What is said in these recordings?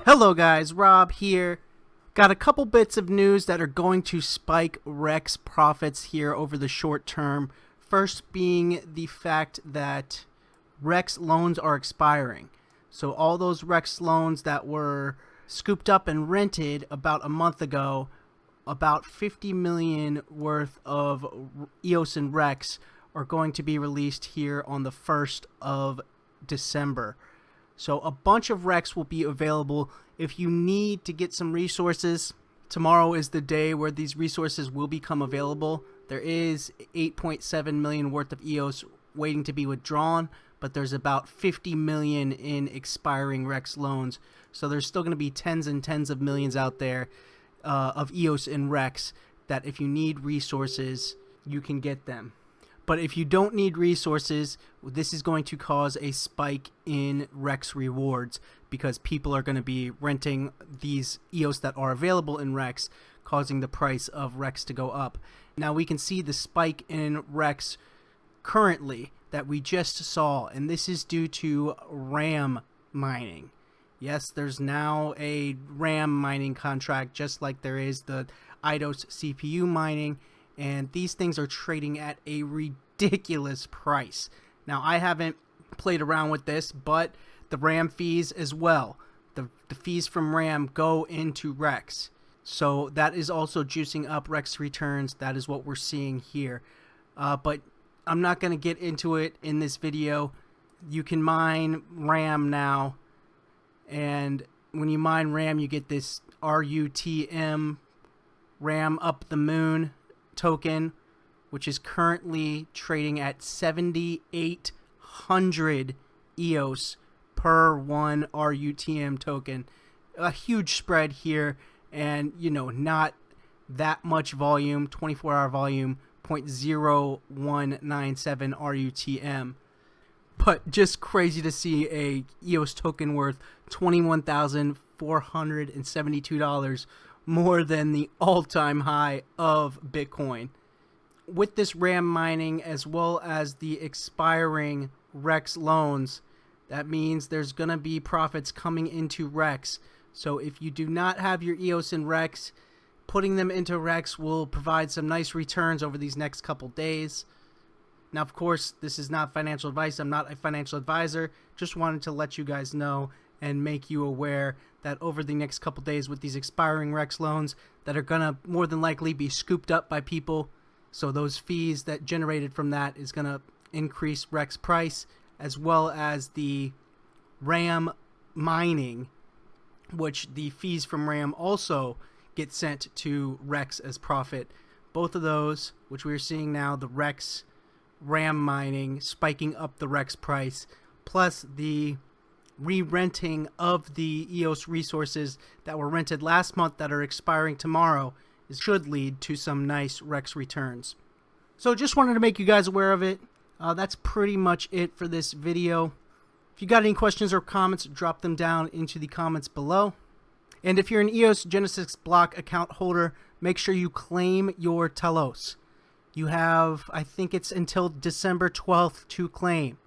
Hello guys, Rob here. Got a couple bits of news that are going to spike Rex profits here over the short term. First being the fact that Rex loans are expiring. So all those Rex loans that were scooped up and rented about a month ago, about 50 million worth of EOS and Rex are going to be released here on the 1st of December. So a bunch of Rex will be available. If you need to get some resources, tomorrow is the day where these resources will become available. There is 8.7 million worth of EOS waiting to be withdrawn, but there's about 50 million in expiring Rex loans. So there's still going to be tens and tens of millions out there of EOS and Rex that if you need resources, you can get them. But if you don't need resources, this is going to cause a spike in Rex rewards because people are going to be renting these EOS that are available in Rex, causing the price of Rex to go up. Now we can see the spike in Rex currently that we just saw, and this is due to RAM mining. Yes, there's now a RAM mining contract just like there is the IDOS CPU mining, and these things are trading at a ridiculous price. Now, I haven't played around with this, but the RAM fees as well. The fees from RAM go into Rex. So that is also juicing up Rex returns. That is what we're seeing here. But I'm not going to get into it in this video. You can mine RAM now. And when you mine RAM, you get this RUTM, RAM Up the Moon token, which is currently trading at 7,800 EOS per one RUTM token. A huge spread here, and you know, not that much volume, 24-hour volume, 0.0197 RUTM. But just crazy to see a EOS token worth $21,472 more than the all-time high of Bitcoin. With this RAM mining as well as the expiring Rex loans, that means there's going to be profits coming into Rex. So if you do not have your EOS in Rex, putting them into Rex will provide some nice returns over these next couple days. Now, of course, this is not financial advice. I'm not a financial advisor. Just wanted to let you guys know and make you aware that over the next couple days with these expiring Rex loans that are going to more than likely be scooped up by people. So those fees that generated from that is going to increase Rex price, as well as the RAM mining, which the fees from RAM also get sent to Rex as profit. Both of those, which we're seeing now, the Rex RAM mining spiking up the Rex price, plus the re-renting of the EOS resources that were rented last month that are expiring tomorrow, should lead to some nice Rex returns. So just wanted to make you guys aware of it. That's pretty much it for this video. If you got any questions or comments, drop them down into the comments below. And if you're an EOS Genesis block account holder, make sure you claim your Telos. You have, I think it's until December 12th to claim.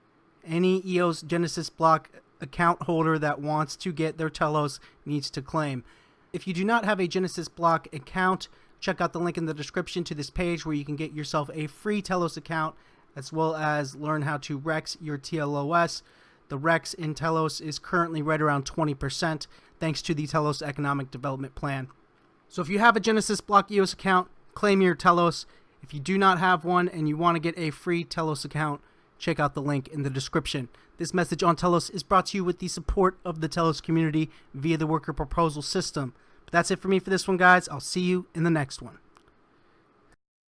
Any EOS Genesis block account holder that wants to get their Telos needs to claim. If you do not have a Genesis block account, check out the link in the description to this page where you can get yourself a free Telos account, as well as learn how to Rex your TLOS. The Rex in Telos is currently right around 20% thanks to the Telos Economic Development Plan. So if you have a Genesis block EOS account, claim your Telos. If you do not have one and you want to get a free Telos account, check out the link in the description. This message on Telos is brought to you with the support of the Telos community via the worker proposal system. But that's it for me for this one, guys. I'll see you in the next one.